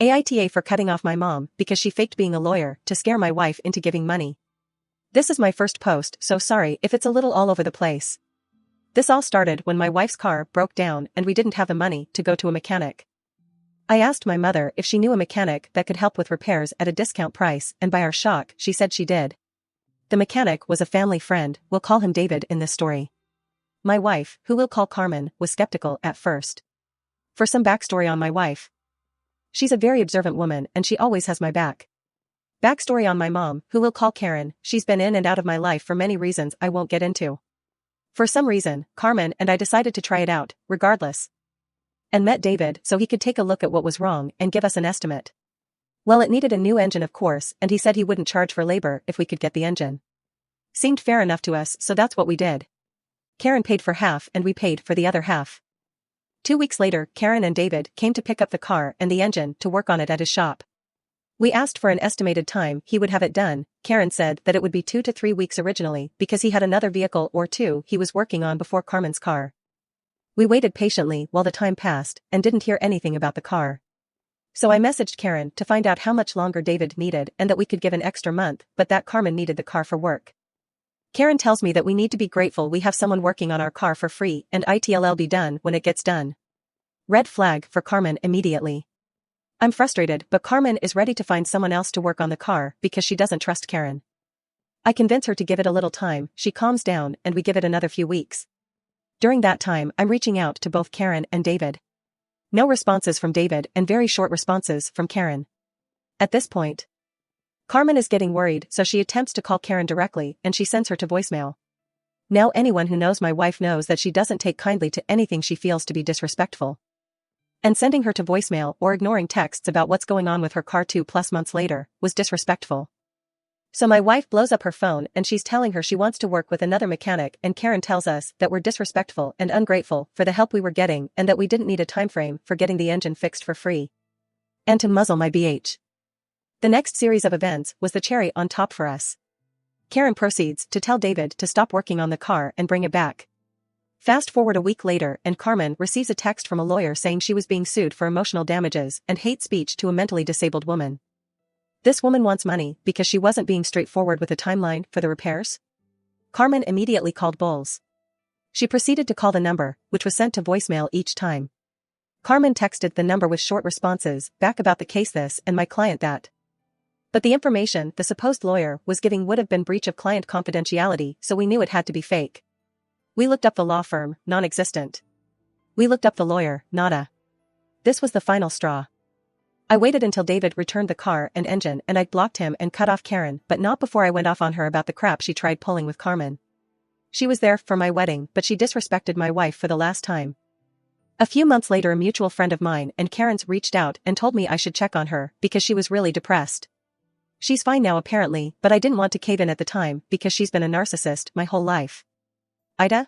AITA for cutting off my mom because she faked being a lawyer to scare my wife into giving money. This is my first post, so sorry if it's a little all over the place. This all started when my wife's car broke down and we didn't have the money to go to a mechanic. I asked my mother if she knew a mechanic that could help with repairs at a discount price, and by our shock, she said she did. The mechanic was a family friend, we'll call him David in this story. My wife, who we'll call Carmen, was skeptical at first. For some backstory on my wife. She's a very observant woman and she always has my back. Backstory on my mom, who we'll call Karen, she's been in and out of my life for many reasons I won't get into. For some reason, Carmen and I decided to try it out, regardless. And met David so he could take a look at what was wrong and give us an estimate. Well, it needed a new engine of course, and he said he wouldn't charge for labor if we could get the engine. Seemed fair enough to us, so that's what we did. Karen paid for half and we paid for the other half. 2 weeks later, Karen and David came to pick up the car and the engine to work on it at his shop. We asked for an estimated time he would have it done. Karen said that it would be 2 to 3 weeks originally because he had another vehicle or two he was working on before Carmen's car. We waited patiently while the time passed and didn't hear anything about the car. So I messaged Karen to find out how much longer David needed and that we could give an extra month, but that Carmen needed the car for work. Karen tells me that we need to be grateful we have someone working on our car for free and it'll be done when it gets done. Red flag for Carmen immediately. I'm frustrated, but Carmen is ready to find someone else to work on the car because she doesn't trust Karen. I convince her to give it a little time, she calms down and we give it another few weeks. During that time, I'm reaching out to both Karen and David. No responses from David and very short responses from Karen. At this point, Carmen is getting worried, so she attempts to call Karen directly and she sends her to voicemail. Now anyone who knows my wife knows that she doesn't take kindly to anything she feels to be disrespectful. And sending her to voicemail or ignoring texts about what's going on with her car 2+ months later was disrespectful. So my wife blows up her phone and she's telling her she wants to work with another mechanic, and Karen tells us that we're disrespectful and ungrateful for the help we were getting and that we didn't need a time frame for getting the engine fixed for free. And to muzzle my BH. The next series of events was the cherry on top for us. Karen proceeds to tell David to stop working on the car and bring it back. Fast forward a week later and Carmen receives a text from a lawyer saying she was being sued for emotional damages and hate speech to a mentally disabled woman. This woman wants money because she wasn't being straightforward with a timeline for the repairs. Carmen immediately called Bulls. She proceeded to call the number, which was sent to voicemail each time. Carmen texted the number with short responses back about the case this and my client that. But the information the supposed lawyer was giving would have been breach of client confidentiality, so we knew it had to be fake. We looked up the law firm, non-existent. We looked up the lawyer, nada. This was the final straw. I waited until David returned the car and engine and I blocked him and cut off Karen, but not before I went off on her about the crap she tried pulling with Carmen. She was there for my wedding, but she disrespected my wife for the last time. A few months later, a mutual friend of mine and Karen's reached out and told me I should check on her because she was really depressed. She's fine now apparently, but I didn't want to cave in at the time because she's been a narcissist my whole life. AITA?